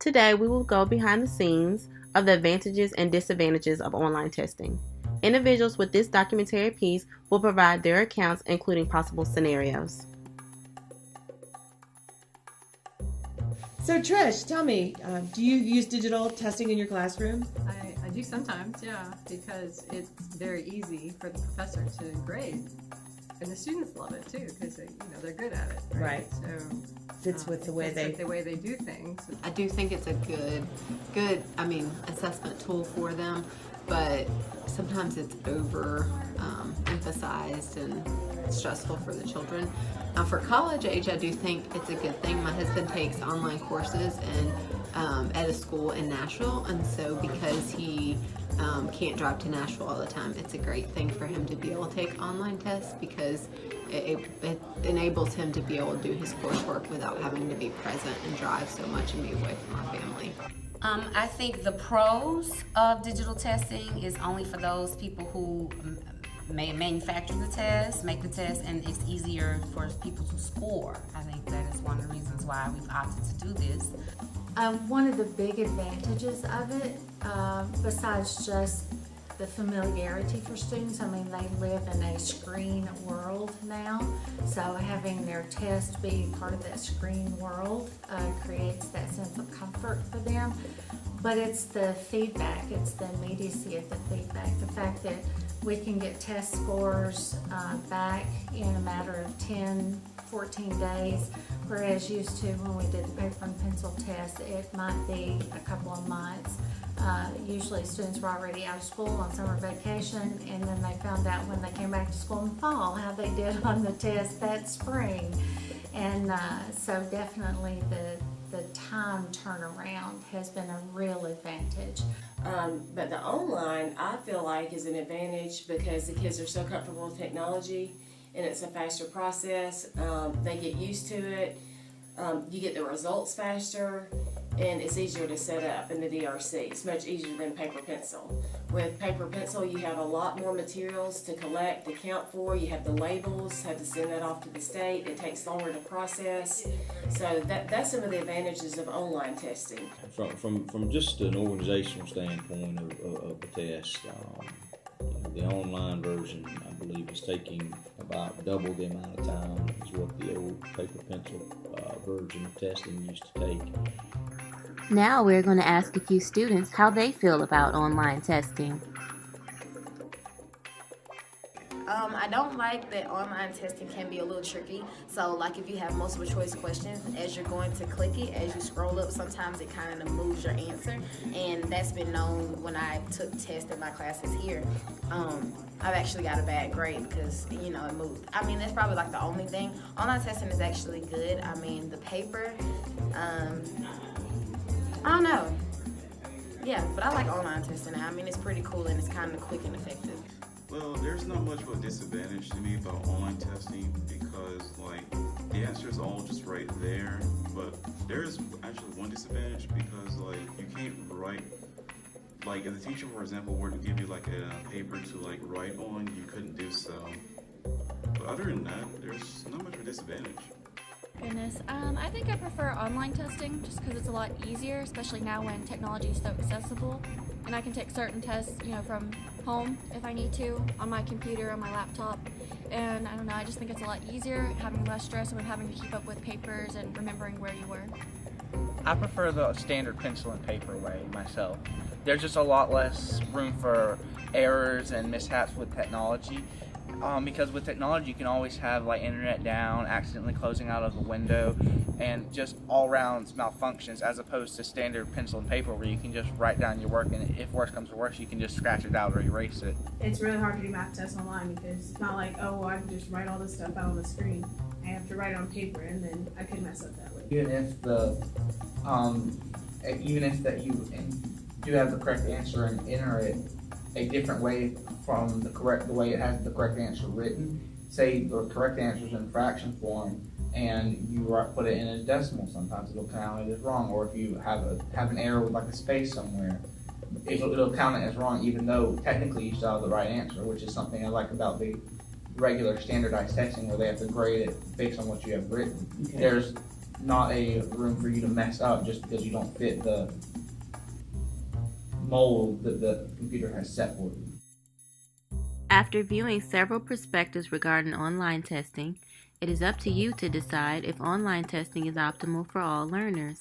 Today, we will go behind the scenes of the advantages and disadvantages of online testing. Individuals with this documentary piece will provide their accounts, including possible scenarios. So Trish, tell me, do you use digital testing in your classroom? I do sometimes, yeah, because it's very easy for the professor to grade, and the students love it too because they're good at it. Right. So Fits with the way the way they do things. I do think it's a good assessment tool for them, but sometimes it's over emphasized and stressful for the children. For college age, I do think it's a good thing. My husband takes online courses at a school in Nashville, and so because he can't drive to Nashville all the time, it's a great thing for him to be able to take online tests because it enables him to be able to do his coursework without having to be present and drive so much and be away from our family. I think the pros of digital testing is only for those people who may manufacture the test, make the test, and it's easier for people to score. I think that is one of the reasons why we've opted to do this. One of the big advantages of it, besides just the familiarity for students, I mean, they live in a screen world now, so having their test be part of that screen world creates that sense of comfort for them. But it's the feedback, it's the immediacy of the feedback, the fact that we can get test scores back in a matter of 10, 14 days, whereas used to when we did the paper and pencil test, it might be a couple of months. Usually students were already out of school on summer vacation, and then they found out when they came back to school in the fall how they did on the test that spring. And so definitely the time turnaround has been a real advantage. But the online, I feel like, is an advantage because the kids are so comfortable with technology and it's a faster process. They get used to it. You get the results faster, and it's easier to set up in the DRC. It's much easier than paper pencil. With paper pencil, you have a lot more materials to collect, to count for. You have the labels, have to send that off to the state. It takes longer to process. So that's some of the advantages of online testing. From just an organizational standpoint of the test, the online version, I believe, is taking about double the amount of time as what the old paper pencil version of testing used to take. Now we're going to ask a few students how they feel about online testing. I don't like that online testing can be a little tricky. So like if you have multiple choice questions, as you're going to click it, as you scroll up, sometimes it kind of moves your answer. And that's been known when I took tests in my classes here. I've actually got a bad grade because, it moved. I mean, that's probably like the only thing. Online testing is actually good. I mean, the paper, I don't know. Yeah, but I like online testing. I mean, it's pretty cool and it's kind of quick and effective. Well, there's not much of a disadvantage to me about online testing because, the answer is all just right there. But there is actually one disadvantage because, you can't write. If the teacher, for example, were to give you, a paper to, write on, you couldn't do so. But other than that, there's not much of a disadvantage. Goodness, I think I prefer online testing just because it's a lot easier, especially now when technology is so accessible. And I can take certain tests, from home if I need to, on my computer, on my laptop. And I don't know, I just think it's a lot easier, having less stress when having to keep up with papers and remembering where you were. I prefer the standard pencil and paper way myself. There's just a lot less room for errors and mishaps with technology. Because with technology you can always have internet down, accidentally closing out of a window, and just all-round malfunctions, as opposed to standard pencil and paper where you can just write down your work, and if worse comes to worse you can just scratch it out or erase it. It's really hard to do math tests online because it's not like, oh, well, I can just write all this stuff out on the screen. I have to write it on paper, and then I could mess up that way. Even if that you do have the correct answer and enter it a different way from the way it has the correct answer written. Say the correct answer is in fraction form, and you put it in a decimal. Sometimes it'll count it as wrong, or if you have an error with a space somewhere, it'll count it as wrong, even though technically you still have the right answer, which is something I like about the regular standardized testing where they have to grade it based on what you have written. There's not a room for you to mess up just because you don't fit the mold that the computer has set for you. After viewing several perspectives regarding online testing, it is up to you to decide if online testing is optimal for all learners.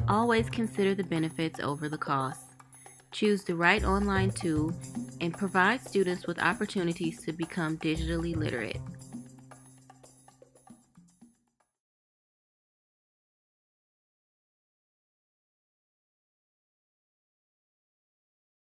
Always consider the benefits over the costs. Choose the right online tool and provide students with opportunities to become digitally literate.